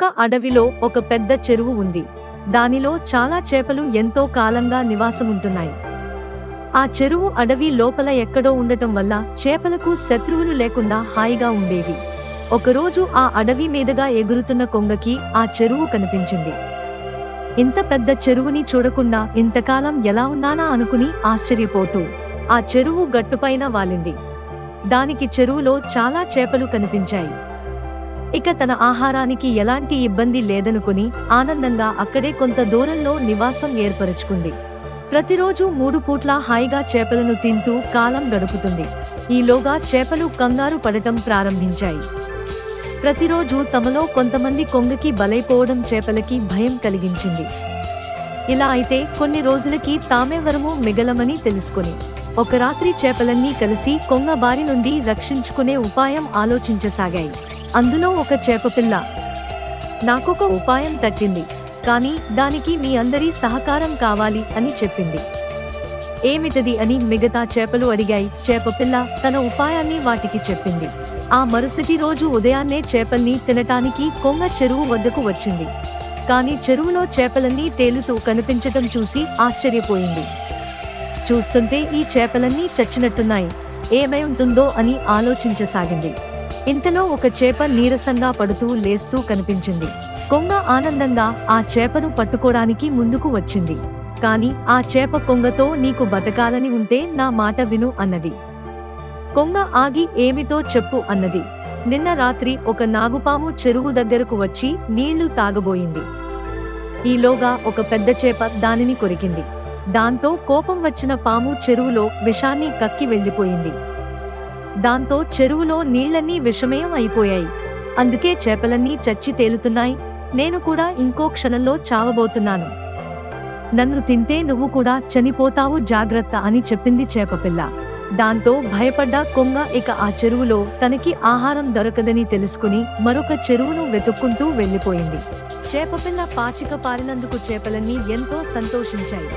ఒక అడవిలో ఒక పెద్ద చెరువు ఉంది. దానిలో చాలా చేపలు ఎంతో కాలంగా నివాసముంటున్నాయి. ఆ చెరువు అడవి లోపల ఎక్కడో ఉండటం వల్ల చేపలకు శత్రువులు లేకుండా హాయిగా ఉండేవి. ఒకరోజు ఆ అడవి మీదుగా ఎగురుతున్న కొంగకి ఆ చెరువు కనిపించింది. ఇంత పెద్ద చెరువుని చూడకుండా ఇంతకాలం ఎలా ఉన్నానా అనుకుని ఆశ్చర్యపోతూ ఆ చెరువు గట్టుపైన వాలింది. దానికి చెరువులో చాలా చేపలు కనిపించాయి. ఇక తన ఆహారానికి ఎలాంటి ఇబ్బంది లేదనుకుని ఆనందంగా అక్కడే కొంత దూరంలో నివాసం ఏర్పరచుకుంది. ప్రతిరోజు 3 పూట్లా హాయిగా చేపలను తింటూ కాలం గడుపుతుంది. ఈలోగా చేపలు కంగారు పడటం ప్రారంభించాయి. ప్రతిరోజు తమలో కొంతమంది కొంగకి బలైపోవడం చేపలకి భయం కలిగించింది. ఇలా అయితే కొన్ని రోజులకి తామెవరమూ మిగలమని తెలుసుకొని ఒక రాత్రి చేపలన్నీ కలిసి కొంగ బారి నుండి రక్షించుకునే ఉపాయం ఆలోచించసాగాయి. అందులో ఒక చేపపిల్ల, నాకొక ఉపాయం తట్టింది, కానీ దానికి మీ అందరి సహకారం కావాలి అని చెప్పింది. ఏమిటది అని మిగతా చేపలు అడిగాయి. చేపపిల్ల తన ఉపాయాన్ని వాటికి చెప్పింది. ఆ మరుసటి రోజు ఉదయాన్నే చేపల్ని తినటానికి కొంగ చెరువు వద్దకు వచ్చింది. కానీ చెరువులో చేపలన్నీ తేలుతూ కనిపించటం చూసి ఆశ్చర్యపోయింది. చూస్తుంటే ఈ చేపలన్నీ చచ్చినట్టున్నాయి, ఏమై ఉంటుందో అని ఆలోచించసాగింది. ఇంతలో ఒక చేప నీరసంగా పడుతూ లేస్తూ కనిపించింది. కొంగ ఆనందంగా ఆ చేపను పట్టుకోడానికి ముందుకు వచ్చింది. కాని ఆ చేప కొంగతో నీకు బతకాలని ఉంటే నా మాట విను అన్నది. కొంగ ఆగి ఏమిటో చెప్పు అన్నది. నిన్న రాత్రి ఒక నాగుపాము చెరువు దగ్గరకు వచ్చి నీళ్లు తాగబోయింది. ఈలోగా ఒక పెద్ద చేప దానిని కొరికింది. దాంతో కోపం వచ్చిన పాము చెరువులో విషాన్ని కక్కి వెళ్లిపోయింది. దాంతో చెరువులో నీళ్లన్నీ విషమయం అయిపోయాయి. అందుకే చేపలన్నీ చచ్చి తేలుతున్నాయి. నేను కూడా ఇంకో క్షణంలో చావబోతున్నాను. నన్ను తింటే నువ్వు కూడా చనిపోతావు, జాగ్రత్త అని చెప్పింది చేపపిల్ల. దాంతో భయపడ్డ కొంగ ఇక ఆ చెరువులో తనకి ఆహారం దొరకదని తెలుసుకుని మరొక చెరువును వెతుక్కుంటూ వెళ్లిపోయింది. చేపపిల్ల పాచిక పారినందుకు చేపలన్నీ ఎంతో సంతోషించాయి.